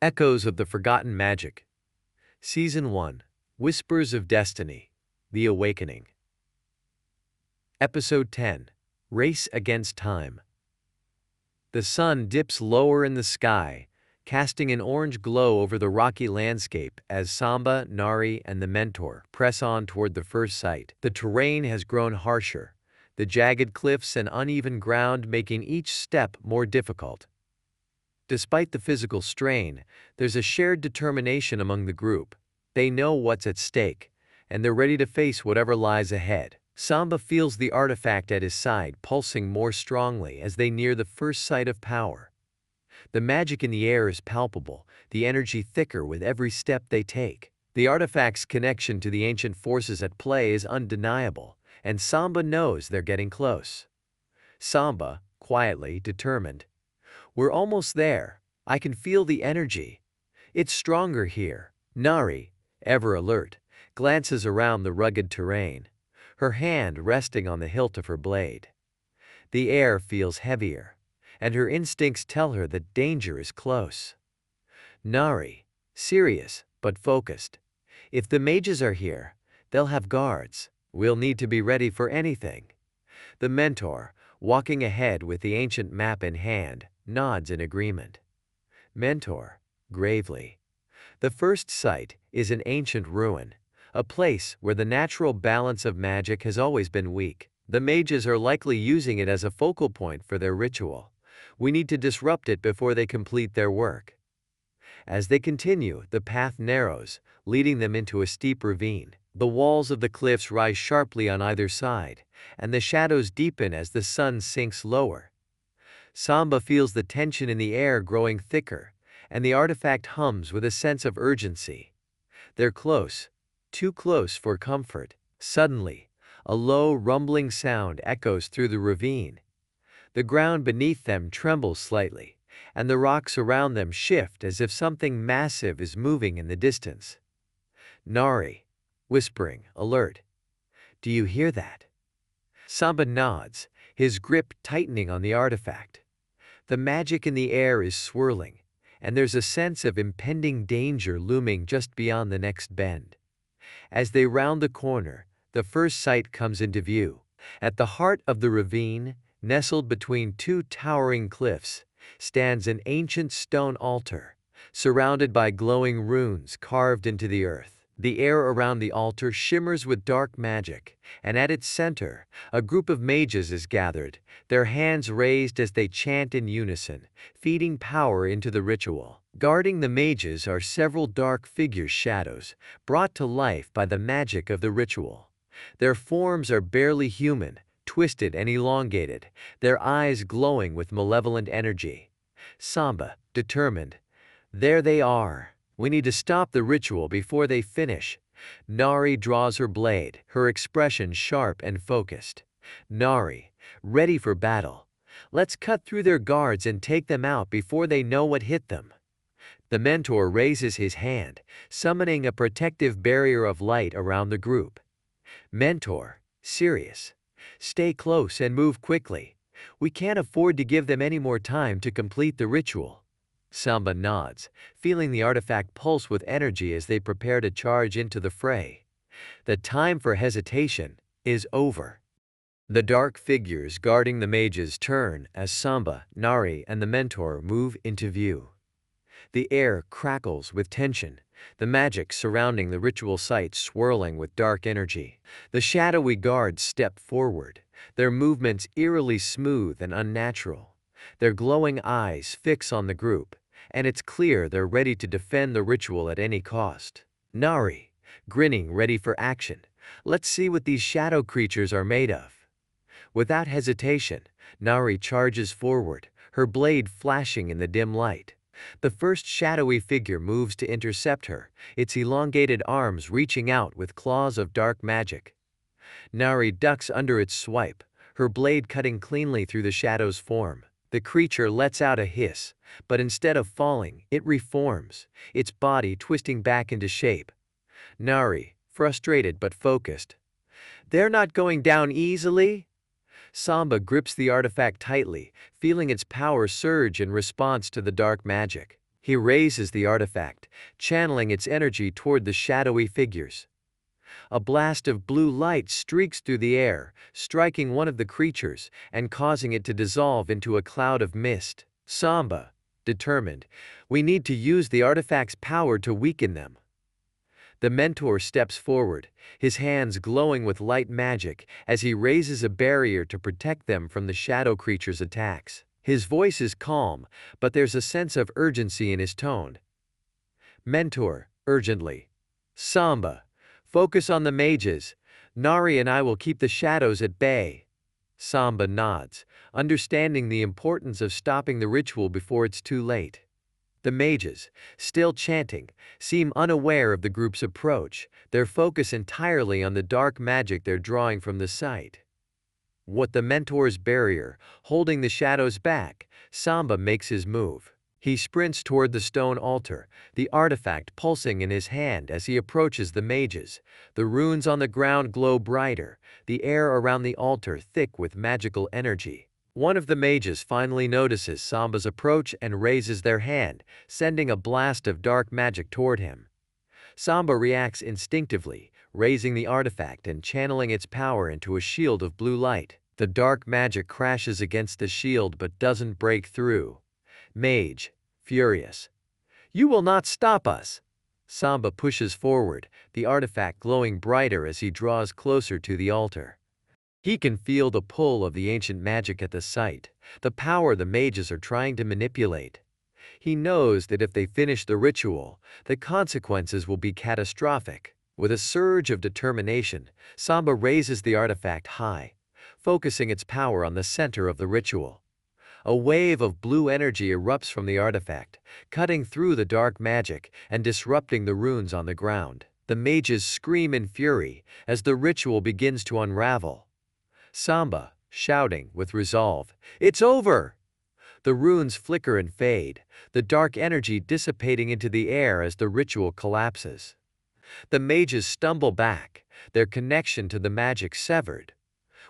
Echoes of the Forgotten Magic. Season 1. Whispers of Destiny. The Awakening. Episode 10. Race Against Time. The sun dips lower in the sky, casting an orange glow over the rocky landscape as Samba, Nari, and the mentor press on toward the first site. The terrain has grown harsher, the jagged cliffs and uneven ground making each step more difficult. Despite the physical strain, there's a shared determination among the group. They know what's at stake, and they're ready to face whatever lies ahead. Samba feels the artifact at his side pulsing more strongly as they near the first site of power. The magic in the air is palpable, the energy thicker with every step they take. The artifact's connection to the ancient forces at play is undeniable, and Samba knows they're getting close. Samba, quietly determined. We're almost there. I can feel the energy. It's stronger here. Nari, ever alert, glances around the rugged terrain, her hand resting on the hilt of her blade. The air feels heavier, and her instincts tell her that danger is close. Nari, serious but focused. If the mages are here, they'll have guards. We'll need to be ready for anything. The mentor, walking ahead with the ancient map in hand, nods in agreement. Mentor, gravely. The first site is an ancient ruin, a place where the natural balance of magic has always been weak. The mages are likely using it as a focal point for their ritual. We need to disrupt it before they complete their work. As they continue, the path narrows, leading them into a steep ravine. The walls of the cliffs rise sharply on either side, and the shadows deepen as the sun sinks lower. Samba feels the tension in the air growing thicker, and the artifact hums with a sense of urgency. They're close, too close for comfort. Suddenly, a low, rumbling sound echoes through the ravine. The ground beneath them trembles slightly, and the rocks around them shift as if something massive is moving in the distance. Nari, whispering, alert. Do you hear that? Samba nods, his grip tightening on the artifact. The magic in the air is swirling, and there's a sense of impending danger looming just beyond the next bend. As they round the corner, the first sight comes into view. At the heart of the ravine, nestled between two towering cliffs, stands an ancient stone altar, surrounded by glowing runes carved into the earth. The air around the altar shimmers with dark magic, and at its center, a group of mages is gathered, their hands raised as they chant in unison, feeding power into the ritual. Guarding the mages are several dark figures, shadows, brought to life by the magic of the ritual. Their forms are barely human, twisted and elongated, their eyes glowing with malevolent energy. Samba, determined. There they are. We need to stop the ritual before they finish. Nari draws her blade, her expression sharp and focused. Nari, ready for battle. Let's cut through their guards and take them out before they know what hit them. The mentor raises his hand, summoning a protective barrier of light around the group. Mentor, serious. Stay close and move quickly. We can't afford to give them any more time to complete the ritual. Samba nods, feeling the artifact pulse with energy as they prepare to charge into the fray. The time for hesitation is over. The dark figures guarding the mages turn as Samba, Nari, and the mentor move into view. The air crackles with tension, the magic surrounding the ritual site swirling with dark energy. The shadowy guards step forward, their movements eerily smooth and unnatural. Their glowing eyes fix on the group, and it's clear they're ready to defend the ritual at any cost. Nari, grinning, ready for action. Let's see what these shadow creatures are made of. Without hesitation, Nari charges forward, her blade flashing in the dim light. The first shadowy figure moves to intercept her, its elongated arms reaching out with claws of dark magic. Nari ducks under its swipe, her blade cutting cleanly through the shadow's form. The creature lets out a hiss, but instead of falling, it reforms, its body twisting back into shape. Nari, frustrated but focused. They're not going down easily? Samba grips the artifact tightly, feeling its power surge in response to the dark magic. He raises the artifact, channeling its energy toward the shadowy figures. A blast of blue light streaks through the air, striking one of the creatures and causing it to dissolve into a cloud of mist. Samba, determined, we need to use the artifact's power to weaken them. The mentor steps forward, his hands glowing with light magic as he raises a barrier to protect them from the shadow creature's attacks. His voice is calm, but there's a sense of urgency in his tone. Mentor, urgently. Samba, focus on the mages. Nari and I will keep the shadows at bay. Samba nods, understanding the importance of stopping the ritual before it's too late. The mages, still chanting, seem unaware of the group's approach, their focus entirely on the dark magic they're drawing from the site. With the mentor's barrier, holding the shadows back, Samba makes his move. He sprints toward the stone altar, the artifact pulsing in his hand as he approaches the mages. The runes on the ground glow brighter, the air around the altar thick with magical energy. One of the mages finally notices Samba's approach and raises their hand, sending a blast of dark magic toward him. Samba reacts instinctively, raising the artifact and channeling its power into a shield of blue light. The dark magic crashes against the shield but doesn't break through. Mage, furious. You will not stop us! Samba pushes forward, the artifact glowing brighter as he draws closer to the altar. He can feel the pull of the ancient magic at the site, the power the mages are trying to manipulate. He knows that if they finish the ritual, the consequences will be catastrophic. With a surge of determination, Samba raises the artifact high, focusing its power on the center of the ritual. A wave of blue energy erupts from the artifact, cutting through the dark magic and disrupting the runes on the ground. The mages scream in fury as the ritual begins to unravel. Samba, shouting with resolve, "It's over!" The runes flicker and fade, the dark energy dissipating into the air as the ritual collapses. The mages stumble back, their connection to the magic severed.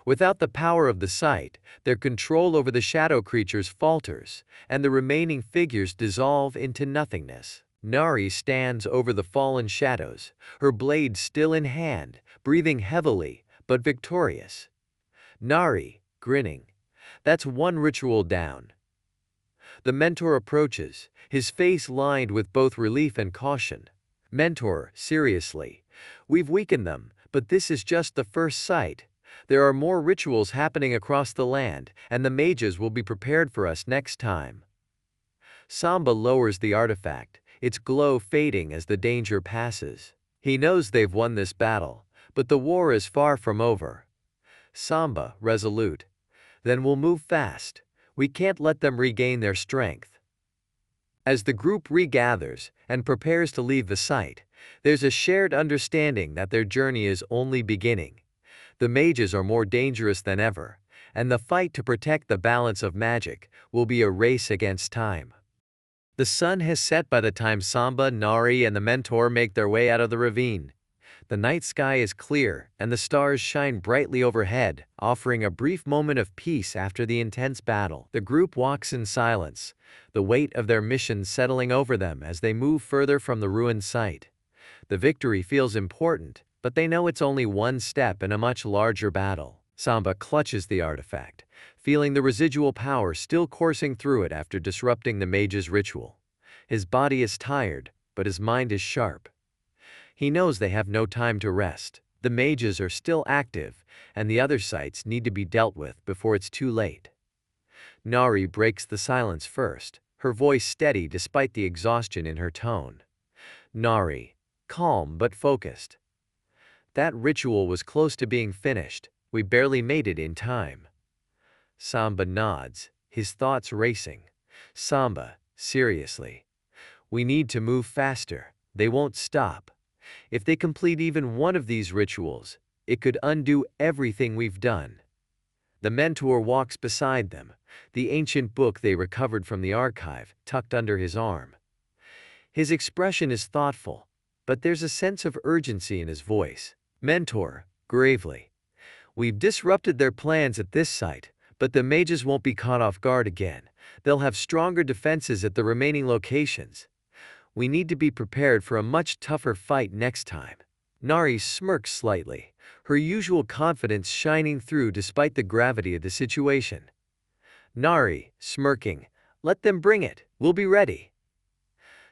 Without the power of the site, their control over the shadow creatures falters, and the remaining figures dissolve into nothingness. Nari stands over the fallen shadows, her blade still in hand, breathing heavily, but victorious. Nari, grinning. That's one ritual down. The mentor approaches, his face lined with both relief and caution. Mentor, seriously. We've weakened them, but this is just the first site. There are more rituals happening across the land, and the mages will be prepared for us next time. Samba lowers the artifact, its glow fading as the danger passes. He knows they've won this battle, but the war is far from over. Samba, resolute. Then we'll move fast. We can't let them regain their strength. As the group regathers and prepares to leave the site, there's a shared understanding that their journey is only beginning. The mages are more dangerous than ever, and the fight to protect the balance of magic will be a race against time. The sun has set by the time Samba, Nari, and the mentor make their way out of the ravine. The night sky is clear, and the stars shine brightly overhead, offering a brief moment of peace after the intense battle. The group walks in silence, the weight of their mission settling over them as they move further from the ruined site. The victory feels important, but they know it's only one step in a much larger battle. Samba clutches the artifact, feeling the residual power still coursing through it after disrupting the mage's ritual. His body is tired, but his mind is sharp. He knows they have no time to rest. The mages are still active, and the other sites need to be dealt with before it's too late. Nari breaks the silence first, her voice steady despite the exhaustion in her tone. Nari, calm but focused. That ritual was close to being finished. We barely made it in time. Samba nods, his thoughts racing. Samba, seriously. We need to move faster. They won't stop. If they complete even one of these rituals, it could undo everything we've done. The mentor walks beside them, the ancient book they recovered from the archive tucked under his arm. His expression is thoughtful, but there's a sense of urgency in his voice. Mentor, gravely. We've disrupted their plans at this site, but the mages won't be caught off guard again. They'll have stronger defenses at the remaining locations. We need to be prepared for a much tougher fight next time. Nari smirks slightly, her usual confidence shining through despite the gravity of the situation. Nari, smirking, let them bring it, we'll be ready.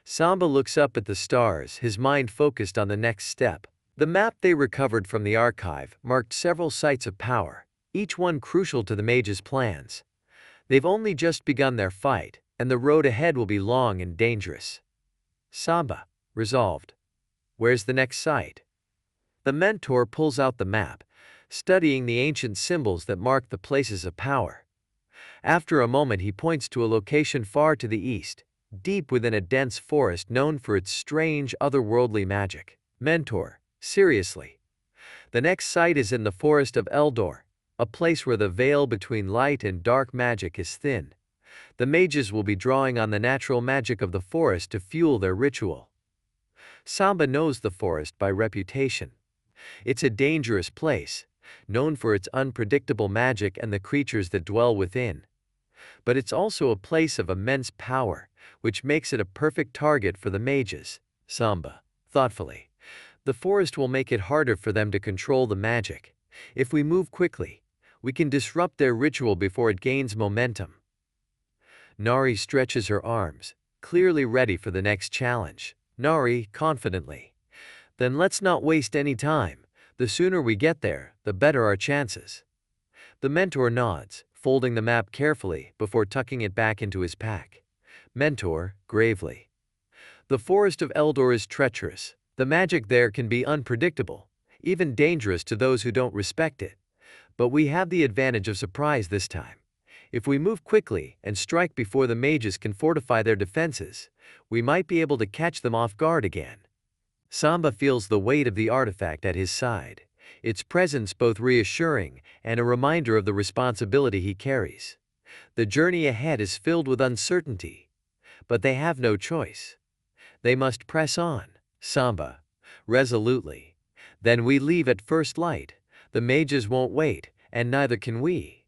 Samba looks up at the stars, his mind focused on the next step. The map they recovered from the archive marked several sites of power, each one crucial to the mage's plans. They've only just begun their fight, and the road ahead will be long and dangerous. Samba, resolved. Where's the next site? The mentor pulls out the map, studying the ancient symbols that mark the places of power. After a moment he points to a location far to the east, deep within a dense forest known for its strange, otherworldly magic. Mentor, seriously. The next site is in the forest of Eldor, a place where the veil between light and dark magic is thin. The mages will be drawing on the natural magic of the forest to fuel their ritual. Samba knows the forest by reputation. It's a dangerous place, known for its unpredictable magic and the creatures that dwell within. But it's also a place of immense power, which makes it a perfect target for the mages. Samba, thoughtfully. The forest will make it harder for them to control the magic. If we move quickly, we can disrupt their ritual before it gains momentum. Nari stretches her arms, clearly ready for the next challenge. Nari, confidently. Then let's not waste any time. The sooner we get there, the better our chances. The mentor nods, folding the map carefully before tucking it back into his pack. Mentor, gravely. The forest of Eldor is treacherous. The magic there can be unpredictable, even dangerous to those who don't respect it. But we have the advantage of surprise this time. If we move quickly and strike before the mages can fortify their defenses, we might be able to catch them off guard again. Samba feels the weight of the artifact at his side, its presence both reassuring and a reminder of the responsibility he carries. The journey ahead is filled with uncertainty, but they have no choice. They must press on. Samba, resolutely. Then we leave at first light. The mages won't wait, and neither can we.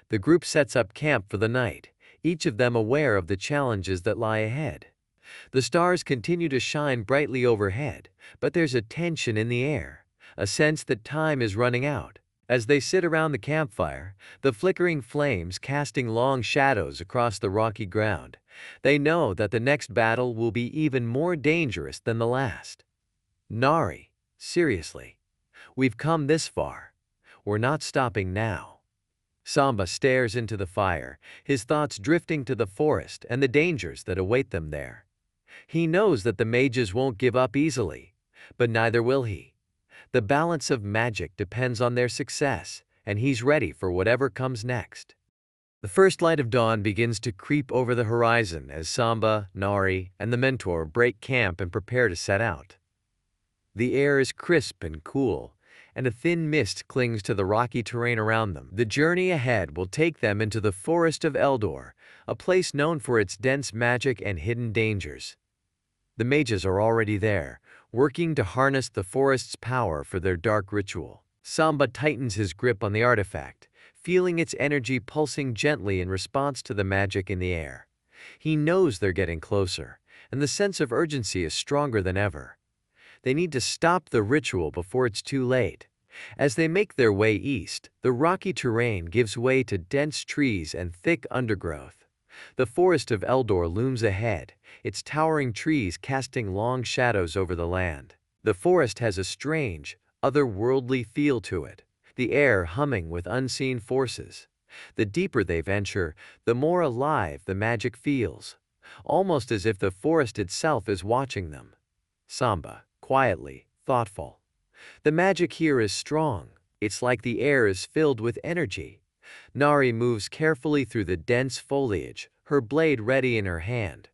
The group sets up camp for the night, each of them aware of the challenges that lie ahead. The stars continue to shine brightly overhead, but there's a tension in the air, a sense that time is running out. As they sit around the campfire, the flickering flames casting long shadows across the rocky ground, they know that the next battle will be even more dangerous than the last. Nari, seriously. We've come this far. We're not stopping now. Samba stares into the fire, his thoughts drifting to the forest and the dangers that await them there. He knows that the mages won't give up easily, but neither will he. The balance of magic depends on their success, and he's ready for whatever comes next. The first light of dawn begins to creep over the horizon as Samba, Nari, and the mentor break camp and prepare to set out. The air is crisp and cool, and a thin mist clings to the rocky terrain around them. The journey ahead will take them into the forest of Eldor, a place known for its dense magic and hidden dangers. The mages are already there, working to harness the forest's power for their dark ritual. Samba tightens his grip on the artifact, feeling its energy pulsing gently in response to the magic in the air. He knows they're getting closer, and the sense of urgency is stronger than ever. They need to stop the ritual before it's too late. As they make their way east, the rocky terrain gives way to dense trees and thick undergrowth. The forest of Eldor looms ahead, its towering trees casting long shadows over the land. The forest has a strange, otherworldly feel to it, the air humming with unseen forces. The deeper they venture, the more alive the magic feels, almost as if the forest itself is watching them. Samba, quietly, thoughtful. The magic here is strong. It's like the air is filled with energy. Nari moves carefully through the dense foliage, her blade ready in her hand.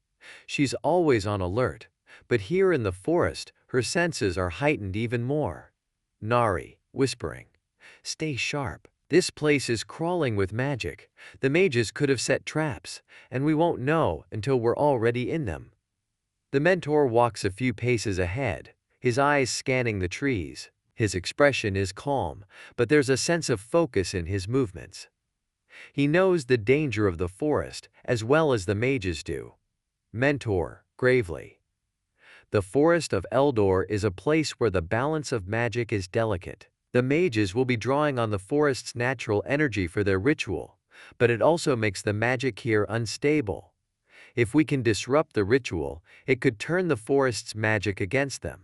She's always on alert, but here in the forest, her senses are heightened even more. Nari, whispering, "Stay sharp. This place is crawling with magic. The mages could have set traps, and we won't know until we're already in them." The mentor walks a few paces ahead, his eyes scanning the trees. His expression is calm, but there's a sense of focus in his movements. He knows the danger of the forest as well as the mages do. Mentor, gravely. The Forest of Eldor is a place where the balance of magic is delicate. The mages will be drawing on the forest's natural energy for their ritual, but it also makes the magic here unstable. If we can disrupt the ritual, it could turn the forest's magic against them.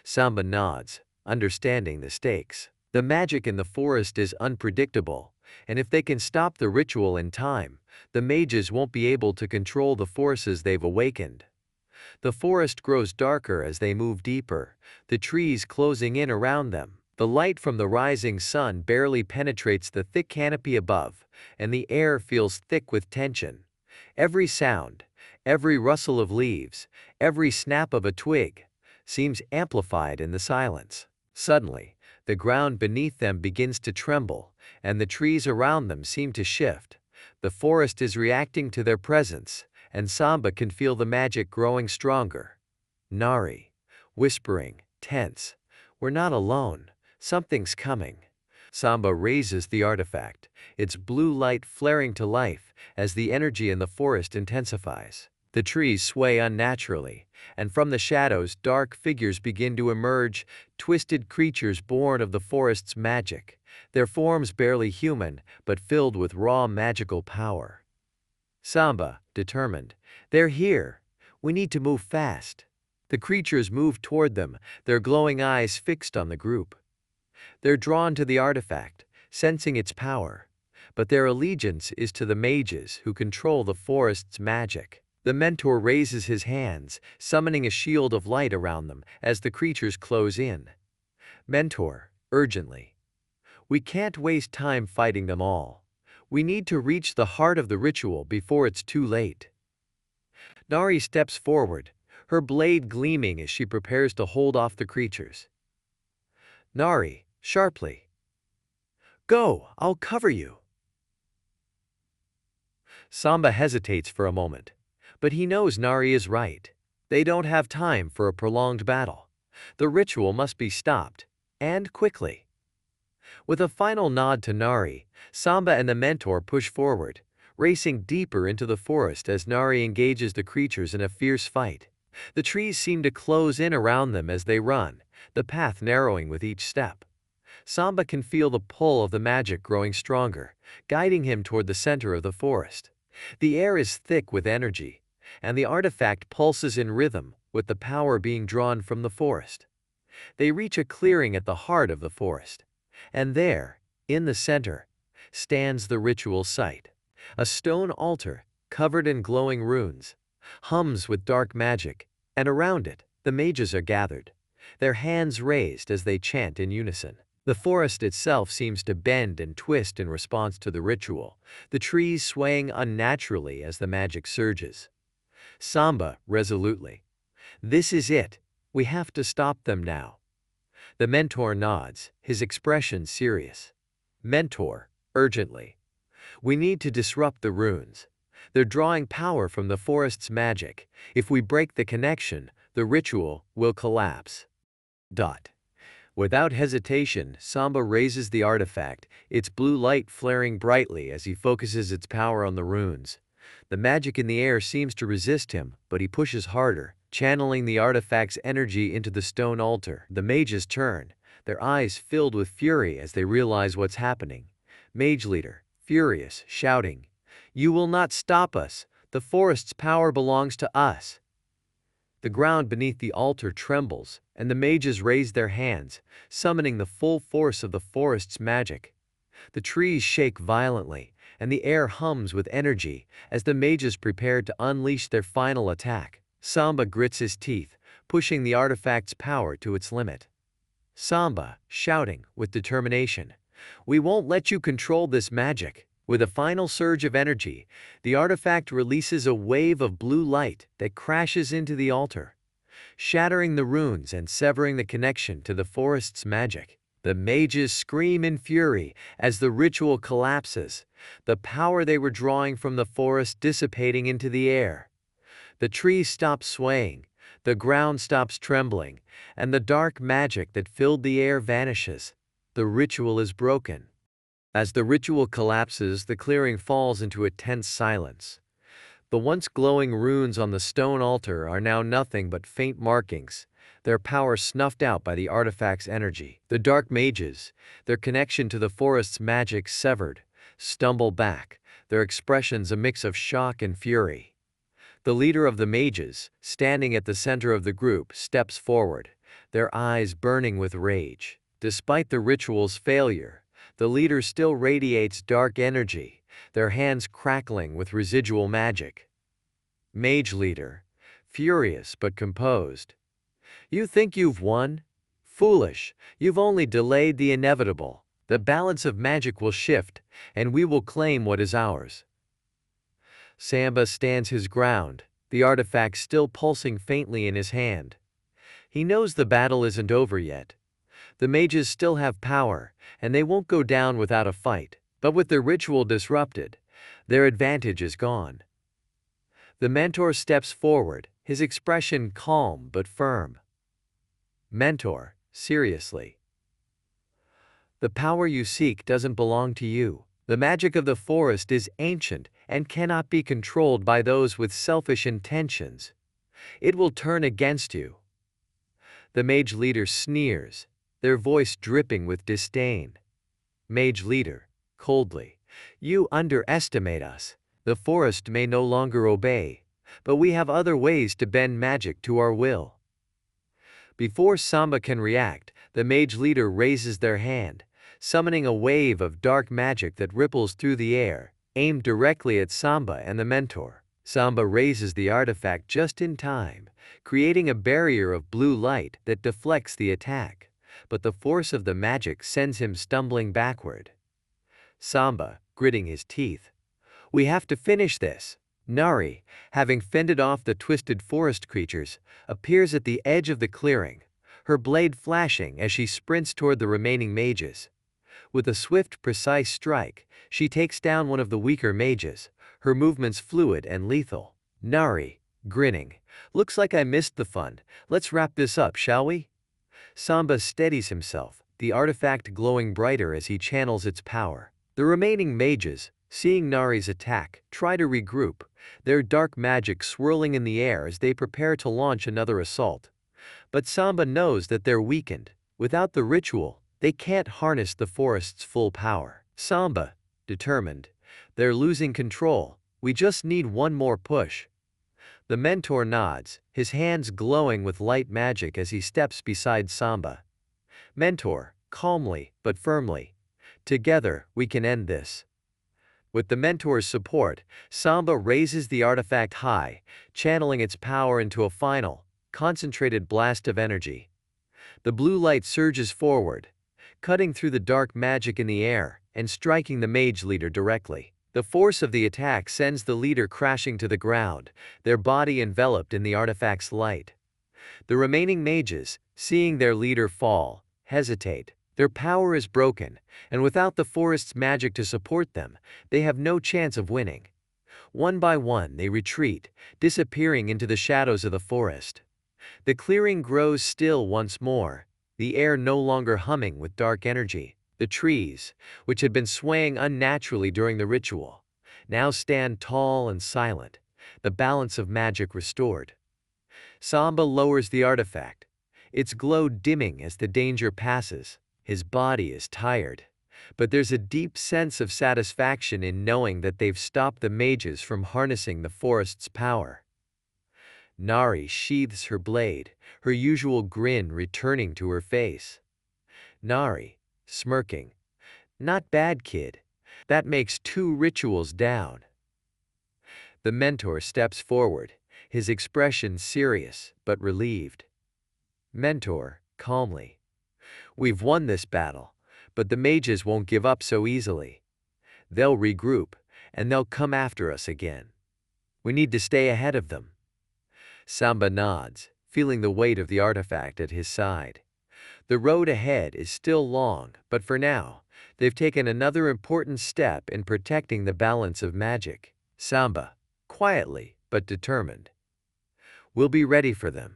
Samba nods, understanding the stakes. The magic in the forest is unpredictable, and if they can stop the ritual in time, the mages won't be able to control the forces they've awakened. The forest grows darker as they move deeper, the trees closing in around them. The light from the rising sun barely penetrates the thick canopy above, and the air feels thick with tension. Every sound, every rustle of leaves, every snap of a twig, seems amplified in the silence. Suddenly, the ground beneath them begins to tremble, and the trees around them seem to shift. The forest is reacting to their presence, and Samba can feel the magic growing stronger. Nari, whispering, tense, "We're not alone. Something's coming." Samba raises the artifact, its blue light flaring to life as the energy in the forest intensifies. The trees sway unnaturally, and from the shadows dark figures begin to emerge, twisted creatures born of the forest's magic, their forms barely human but filled with raw magical power. Samba, determined, "They're here. We need to move fast." The creatures move toward them, their glowing eyes fixed on the group. They're drawn to the artifact, sensing its power, but their allegiance is to the mages who control the forest's magic. The mentor raises his hands, summoning a shield of light around them as the creatures close in. Mentor, urgently, "We can't waste time fighting them all. We need to reach the heart of the ritual before it's too late." Nari steps forward, her blade gleaming as she prepares to hold off the creatures. Nari, sharply, "Go, I'll cover you." Samba hesitates for a moment, but he knows Nari is right. They don't have time for a prolonged battle. The ritual must be stopped, and quickly. With a final nod to Nari, Samba and the mentor push forward, racing deeper into the forest as Nari engages the creatures in a fierce fight. The trees seem to close in around them as they run, the path narrowing with each step. Samba can feel the pull of the magic growing stronger, guiding him toward the center of the forest. The air is thick with energy, and the artifact pulses in rhythm with the power being drawn from the forest. They reach a clearing at the heart of the forest, and there, in the center, stands the ritual site. A stone altar, covered in glowing runes, hums with dark magic, and around it, the mages are gathered, their hands raised as they chant in unison. The forest itself seems to bend and twist in response to the ritual, the trees swaying unnaturally as the magic surges. Samba, resolutely, "This is it. We have to stop them now." The mentor nods, his expression serious. Mentor, urgently, "We need to disrupt the runes. They're drawing power from the forest's magic. If we break the connection, the ritual will collapse." Without hesitation, Samba raises the artifact, its blue light flaring brightly as he focuses its power on the runes. The magic in the air seems to resist him, but he pushes harder, channeling the artifact's energy into the stone altar. The mages turn, their eyes filled with fury as they realize what's happening. Mage leader, furious, shouting, "You will not stop us! The forest's power belongs to us!" The ground beneath the altar trembles, and the mages raise their hands, summoning the full force of the forest's magic. The trees shake violently, and the air hums with energy as the mages prepare to unleash their final attack. Samba grits his teeth, pushing the artifact's power to its limit. Samba, shouting with determination, "We won't let you control this magic." With a final surge of energy, the artifact releases a wave of blue light that crashes into the altar, shattering the runes and severing the connection to the forest's magic. The mages scream in fury as the ritual collapses, the power they were drawing from the forest dissipating into the air. The trees stop swaying, the ground stops trembling, and the dark magic that filled the air vanishes. The ritual is broken. As the ritual collapses, the clearing falls into a tense silence. The once glowing runes on the stone altar are now nothing but faint markings, their power snuffed out by the artifact's energy. The dark mages, their connection to the forest's magic severed, stumble back, their expressions a mix of shock and fury. The leader of the mages, standing at the center of the group, steps forward, their eyes burning with rage. Despite the ritual's failure, the leader still radiates dark energy, their hands crackling with residual magic. Mage leader, furious but composed. You think you've won? Foolish, you've only delayed the inevitable. The balance of magic will shift, and we will claim what is ours. Samba stands his ground, the artifact still pulsing faintly in his hand. He knows the battle isn't over yet. The mages still have power, and they won't go down without a fight. But with the ritual disrupted, their advantage is gone. The mentor steps forward, his expression calm but firm. Mentor, seriously. The power you seek doesn't belong to you. The magic of the forest is ancient and cannot be controlled by those with selfish intentions. It will turn against you. The mage leader sneers, their voice dripping with disdain. Mage leader, coldly, you underestimate us. The forest may no longer obey, but we have other ways to bend magic to our will. Before Samba can react, the mage leader raises their hand, summoning a wave of dark magic that ripples through the air, aimed directly at Samba and the mentor. Samba raises the artifact just in time, creating a barrier of blue light that deflects the attack, but the force of the magic sends him stumbling backward. Samba, gritting his teeth. We have to finish this. Nari, having fended off the twisted forest creatures, appears at the edge of the clearing, her blade flashing as she sprints toward the remaining mages. With a swift, precise strike, she takes down one of the weaker mages, her movements fluid and lethal. Nari, grinning, looks like I missed the fun. Let's wrap this up, shall we? Samba steadies himself, the artifact glowing brighter as he channels its power. The remaining mages, seeing Nari's attack, try to regroup, their dark magic swirling in the air as they prepare to launch another assault. But Samba knows that they're weakened. Without the ritual, they can't harness the forest's full power. Samba, determined, they're losing control. We just need one more push. The mentor nods, his hands glowing with light magic as he steps beside Samba. Mentor, calmly but firmly. Together, we can end this. With the mentor's support, Samba raises the artifact high, channeling its power into a final, concentrated blast of energy. The blue light surges forward, cutting through the dark magic in the air and striking the mage leader directly. The force of the attack sends the leader crashing to the ground, their body enveloped in the artifact's light. The remaining mages, seeing their leader fall, hesitate. Their power is broken, and without the forest's magic to support them, they have no chance of winning. One by one they retreat, disappearing into the shadows of the forest. The clearing grows still once more, the air no longer humming with dark energy. The trees, which had been swaying unnaturally during the ritual, now stand tall and silent, the balance of magic restored. Samba lowers the artifact, its glow dimming as the danger passes. His body is tired, but there's a deep sense of satisfaction in knowing that they've stopped the mages from harnessing the forest's power. Nari sheathes her blade, her usual grin returning to her face. Nari, smirking. Not bad, kid. That makes 2 rituals down. The mentor steps forward, his expression serious but relieved. Mentor, calmly. We've won this battle, but the mages won't give up so easily. They'll regroup, and they'll come after us again. We need to stay ahead of them. Samba nods, feeling the weight of the artifact at his side. The road ahead is still long, but for now, they've taken another important step in protecting the balance of magic. Samba, quietly but determined. We'll be ready for them.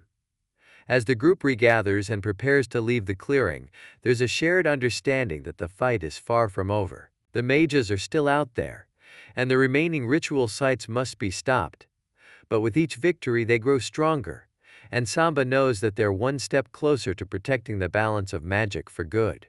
As the group regathers and prepares to leave the clearing, there's a shared understanding that the fight is far from over. The mages are still out there, and the remaining ritual sites must be stopped. But with each victory they grow stronger, and Samba knows that they're one step closer to protecting the balance of magic for good.